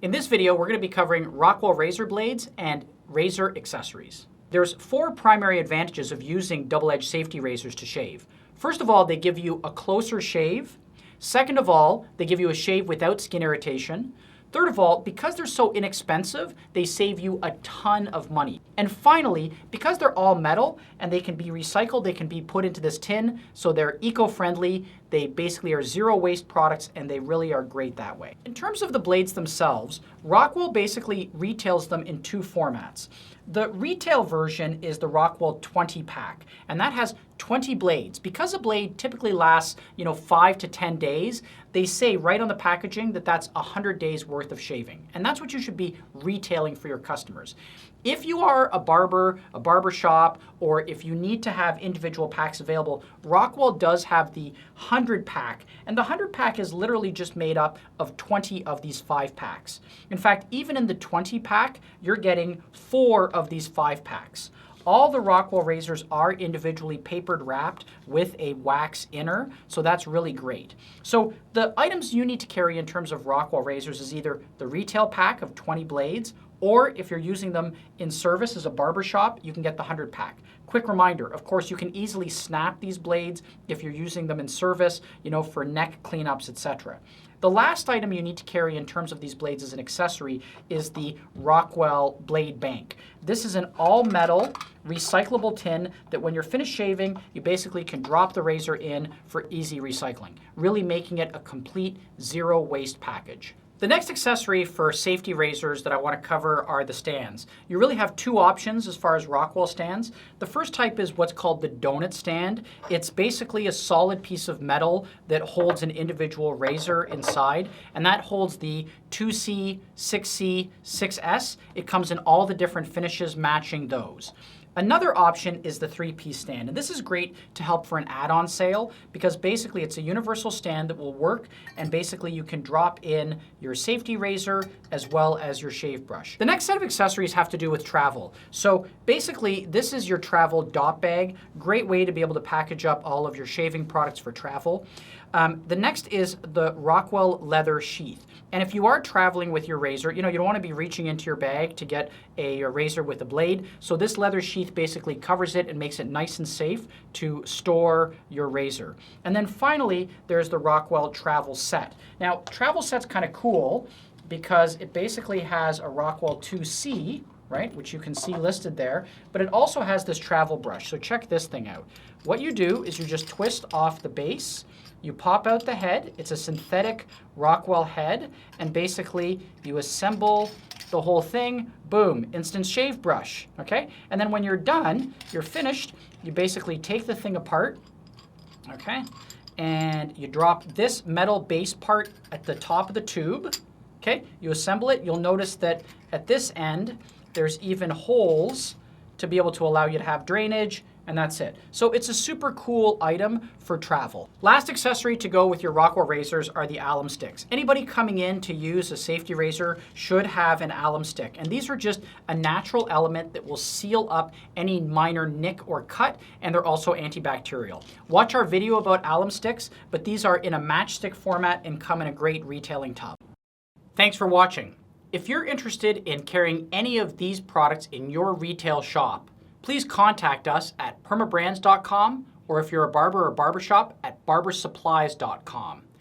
In this video, we're going to be covering Rockwell razor blades and razor accessories. There's 4 primary advantages of using double-edged safety razors to shave. First of all, they give you a closer shave. Second of all, they give you a shave without skin irritation. Third of all, because they're so inexpensive, they save you a ton of money. And finally, because they're all metal and they can be recycled, they can be put into this tin, so they're eco-friendly, they basically are zero waste products, and they really are great that way. In terms of the blades themselves, Rockwell basically retails them in 2 formats. The retail version is the Rockwell 20 pack, and that has 20 blades. Because a blade typically lasts, 5 to 10 days, they say right on the packaging that that's 100 days worth of shaving. And that's what you should be retailing for your customers. If you are a barber shop, or if you need to have individual packs available, Rockwell does have the 100 pack, and the 100 pack is literally just made up of 20 of these 5 packs. In fact, even in the 20 pack, you're getting 4 of these 5 packs. All the Rockwell razors are individually papered wrapped with a wax inner, so that's really great. So the items you need to carry in terms of Rockwell razors is either the retail pack of 20 blades, or if you're using them in service as a barber shop, you can get the 100 pack. Quick reminder, of course, you can easily snap these blades if you're using them in service, for neck cleanups, etc. The last item you need to carry in terms of these blades as an accessory is the Rockwell Blade Bank. This is an all-metal, recyclable tin that when you're finished shaving, you basically can drop the razor in for easy recycling, really making it a complete zero-waste package. The next accessory for safety razors that I want to cover are the stands. You really have 2 options as far as Rockwell stands. The first type is what's called the donut stand. It's basically a solid piece of metal that holds an individual razor inside, and that holds the 2C, 6C, 6S. It comes in all the different finishes matching those. Another option is the 3-piece stand, and this is great to help for an add-on sale because basically it's a universal stand that will work, and basically you can drop in your safety razor as well as your shave brush. The next set of accessories have to do with travel. So basically this is your travel Dopp bag, great way to be able to package up all of your shaving products for travel. The next is the Rockwell leather sheath. And if you are traveling with your razor, you don't want to be reaching into your bag to get a razor with a blade. So this leather sheath basically covers it and makes it nice and safe to store your razor. And then finally, there's the Rockwell Travel Set. Now, Travel Set's kind of cool because it basically has a Rockwell 2C, right, which you can see listed there, but it also has this travel brush. So check this thing out. What you do is you just twist off the base, you pop out the head, it's a synthetic Rockwell head, and basically you assemble the whole thing, boom, instant shave brush, okay? And then when you're done, you're finished, you basically take the thing apart, okay? And you drop this metal base part at the top of the tube, okay? You assemble it, you'll notice that at this end, there's even holes to be able to allow you to have drainage, and that's it. So it's a super cool item for travel. Last accessory to go with your Rockwell razors are the alum sticks. Anybody coming in to use a safety razor should have an alum stick. And these are just a natural element that will seal up any minor nick or cut, and they're also antibacterial. Watch our video about alum sticks, but these are in a matchstick format and come in a great retailing tub. Thanks for watching. If you're interested in carrying any of these products in your retail shop, please contact us at permabrands.com, or if you're a barber or barbershop, at barbersupplies.com.